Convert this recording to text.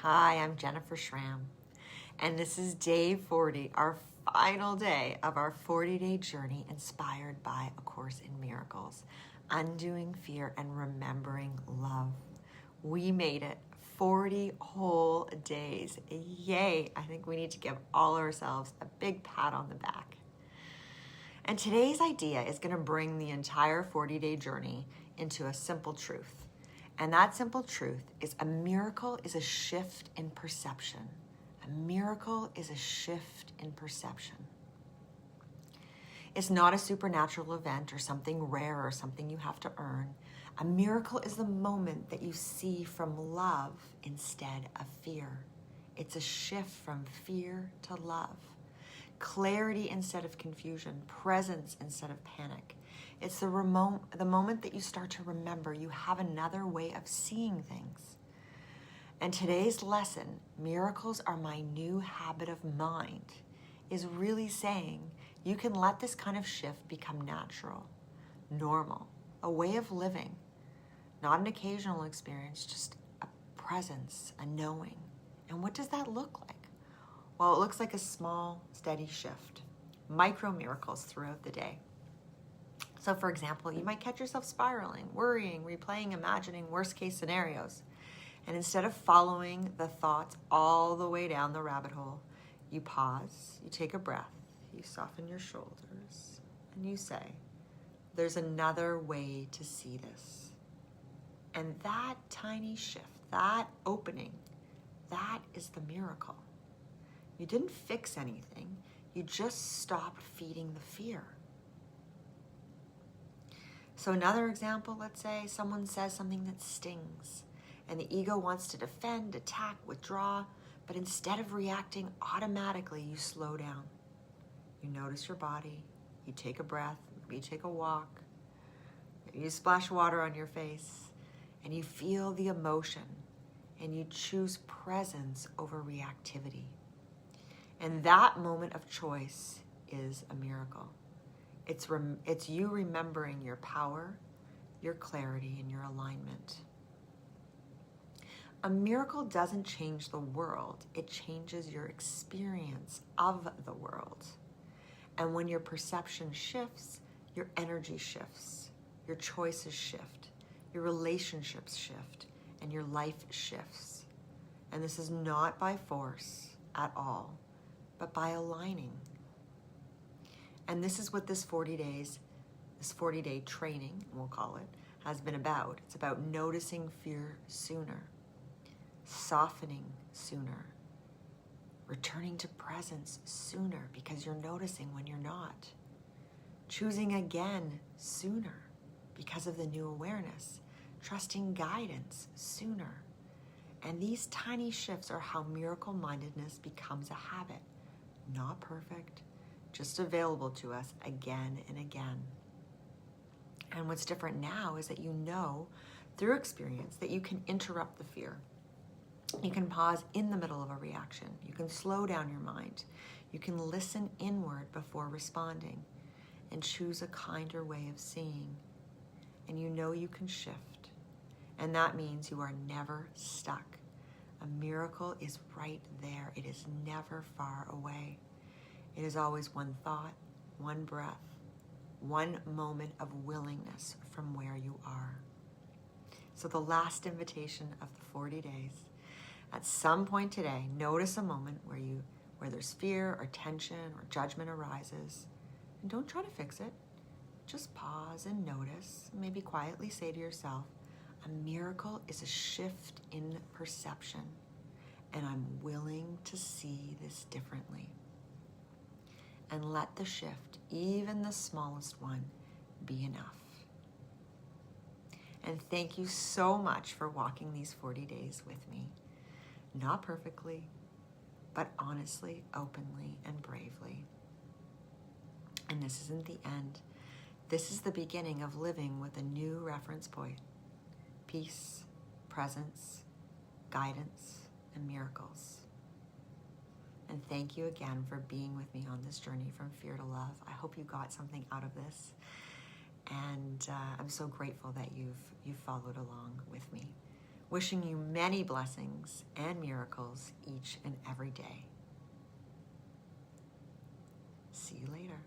Hi, I'm Jennifer Schramm, and this is day 40, our final day of our 40-day journey inspired by A Course in Miracles, undoing fear and remembering love. We made it 40 whole days. Yay! I think we need to give all ourselves a big pat on the back. And today's idea is going to bring the entire 40-day journey into a simple truth. And that simple truth is a miracle is a shift in perception. A miracle is a shift in perception. It's not a supernatural event or something rare or something you have to earn. A miracle is the moment that you see from love instead of fear. It's a shift from fear to love. Clarity instead of confusion, presence instead of panic. It's the moment that you start to remember you have another way of seeing things. And today's lesson, miracles are my new habit of mind, is really saying you can let this kind of shift become natural, normal, a way of living, not an occasional experience, just a presence, a knowing. And what does that look like? Well, it looks like a small, steady shift, micro miracles throughout the day. So for example, you might catch yourself spiraling, worrying, replaying, imagining worst case scenarios. And instead of following the thoughts all the way down the rabbit hole, you pause, you take a breath, you soften your shoulders, and you say, there's another way to see this. And that tiny shift, that opening, that is the miracle. You didn't fix anything, you just stopped feeding the fear. So another example, let's say someone says something that stings and the ego wants to defend, attack, withdraw, but instead of reacting automatically, you slow down. You notice your body, you take a breath, maybe you take a walk, maybe you splash water on your face, and you feel the emotion and you choose presence over reactivity. And that moment of choice is a miracle. It's you remembering your power, your clarity, and your alignment. A miracle doesn't change the world. It changes your experience of the world. And when your perception shifts, your energy shifts, your choices shift, your relationships shift, and your life shifts. And this is not by force at all, but by aligning. And this is what this 40-day training, we'll call it, has been about. It's about noticing fear sooner, softening sooner, returning to presence sooner because you're noticing when you're not, choosing again sooner because of the new awareness, trusting guidance sooner. And these tiny shifts are how miracle-mindedness becomes a habit, not perfect, just available to us again and again. And what's different now is that you know through experience that you can interrupt the fear. You can pause in the middle of a reaction. You can slow down your mind. You can listen inward before responding and choose a kinder way of seeing. And you know you can shift. And that means you are never stuck. A miracle is right there. It is never far away. It is always one thought, one breath, one moment of willingness from where you are. So the last invitation of the 40 days, at some point today, notice a moment where there's fear or tension or judgment arises. And don't try to fix it. Just pause and notice. Maybe quietly say to yourself, a miracle is a shift in perception, and I'm willing to see this differently. And let the shift, even the smallest one, be enough. And thank you so much for walking these 40 days with me. Not perfectly, but honestly, openly, and bravely. And this isn't the end. This is the beginning of living with a new reference point. Peace, presence, guidance, and miracles. And thank you again for being with me on this journey from fear to love. I hope you got something out of this. And I'm so grateful that you've followed along with me. Wishing you many blessings and miracles each and every day. See you later.